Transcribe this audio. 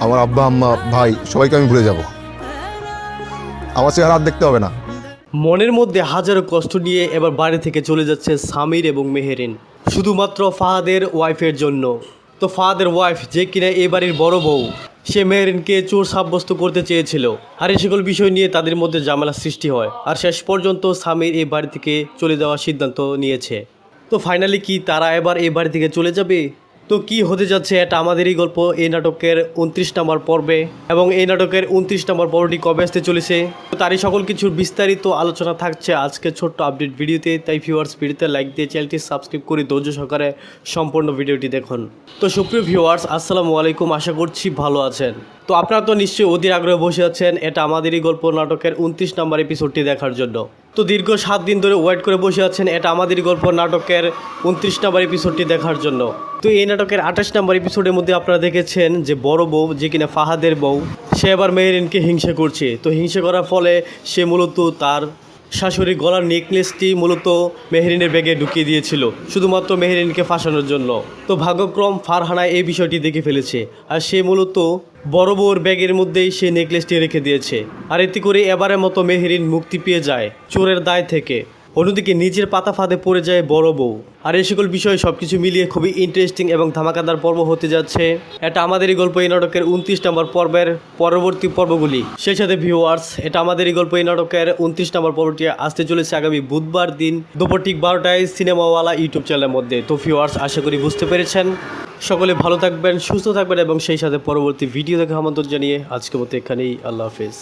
আমার আব্বা আম্মা ভাই সবাইকে আমি ভুলে যাব। আমার চেহারা আর দেখতে হবে না। মনের মধ্যে হাজারো কষ্ট নিয়ে এবার বাড়ি থেকে চলে যাচ্ছে সামির এবং মেহেরিন, শুধুমাত্র ফাহাদের ওয়াইফের জন্য। তো ফাহাদের ওয়াইফ, যে কিনা এই বাড়ির বড় বউ, সে মেহেরিনকে চোর সাব্যস্ত করতে চেয়েছিল। আর এই সকল বিষয় নিয়ে তাদের মধ্যে ঝামেলা সৃষ্টি হয়, আর শেষ পর্যন্ত সামির এই বাড়ি থেকে চলে যাওয়ার সিদ্ধান্ত নিয়েছে। তো ফাইনালি কি তারা এবার এই বাড়ি থেকে চলে যাবে? তো কি হতে যাচ্ছে এটা আমাদেরই গল্প এই নাটকের 29 নম্বর পর্বে, এবং এই নাটকের 29 নম্বর পর্বটি কবে আসতে চলেছে, তো তারই সকল কিছুর বিস্তারিত আলোচনা থাকছে আজকের ছোট্ট আপডেট ভিডিওতে। তাই ভিউয়ার্স, ভিডিওতে লাইক দিয়ে চ্যানেলটি সাবস্ক্রাইব করে ধৈর্য সহকারে সম্পূর্ণ ভিডিওটি দেখুন। তো সুপ্রিয় ভিউয়ার্স, আসসালামু আলাইকুম, আশা করছি ভালো আছেন। তো আপনারা তো নিশ্চয়ই অধীর আগ্রহে বসে আছেন এটা আমাদেরই গল্প নাটকের 29 নম্বর এপিসোডটি দেখার জন্য। তো দীর্ঘ 7 দিন ধরে ওয়েট করে বসে আছেন এটা আমাদেরই গল্প নাটকের 29 নম্বর এপিসোডটি দেখার জন্য। তো এই নাটকের 28 নম্বর এপিসোডের মধ্যে আপনারা দেখেছেন যে বড় বউ, যে কিনা ফাহাদের বউ, সে এবার মেহেরিনকে হিংসা করছে। তো হিংসা করার ফলে সে মূলত তার শাশুড়ি গলার নেকলেসটি মূলত মেহেরিনের ব্যাগে ঢুকিয়ে দিয়েছিল, শুধুমাত্র মেহেরিনকে ফাঁসানোর জন্য। তো ভাগ্যক্রম ফারহানা এই বিষয়টি দেখে ফেলেছে, আর সে মূলত বড় বউর ব্যাগের মধ্যেই সে নেকলেসটি রেখে দিয়েছে। আর এতে করে এবারের মতো মেহেরিন মুক্তি পেয়ে যায় চোরের দায় থেকে। অন্যদিকে নিজের পাতা ফাঁদে পড়ে যায় বড় বউ। আর এই সকল বিষয় সবকিছু মিলিয়ে খুবই ইন্টারেস্টিং এবং ধামাকাদার পর্ব হতে যাচ্ছে এটা আমাদেরই গল্প এই নাটকের 29 নম্বর পর্বের পরবর্তী পর্বগুলি। সেই সাথে ভিউয়ার্স, এটা আমাদেরই গল্প এই নাটকের 29 নম্বর পর্বটি আসতে চলেছে আগামী বুধবার দিন দুপুর ঠিক 12টায় সিনেমাওয়ালা ইউটিউব চ্যানেলের মধ্যে। তো ভিউয়ার্স, আশা করি বুঝতে পেরেছেন। সকলে ভালো থাকবেন, সুস্থ থাকবেন, এবং সেই সাথে পরবর্তী ভিডিও দেখে আমন্ত্রণ জানিয়ে আজকের মতো এখানেই আল্লাহ হাফেজ।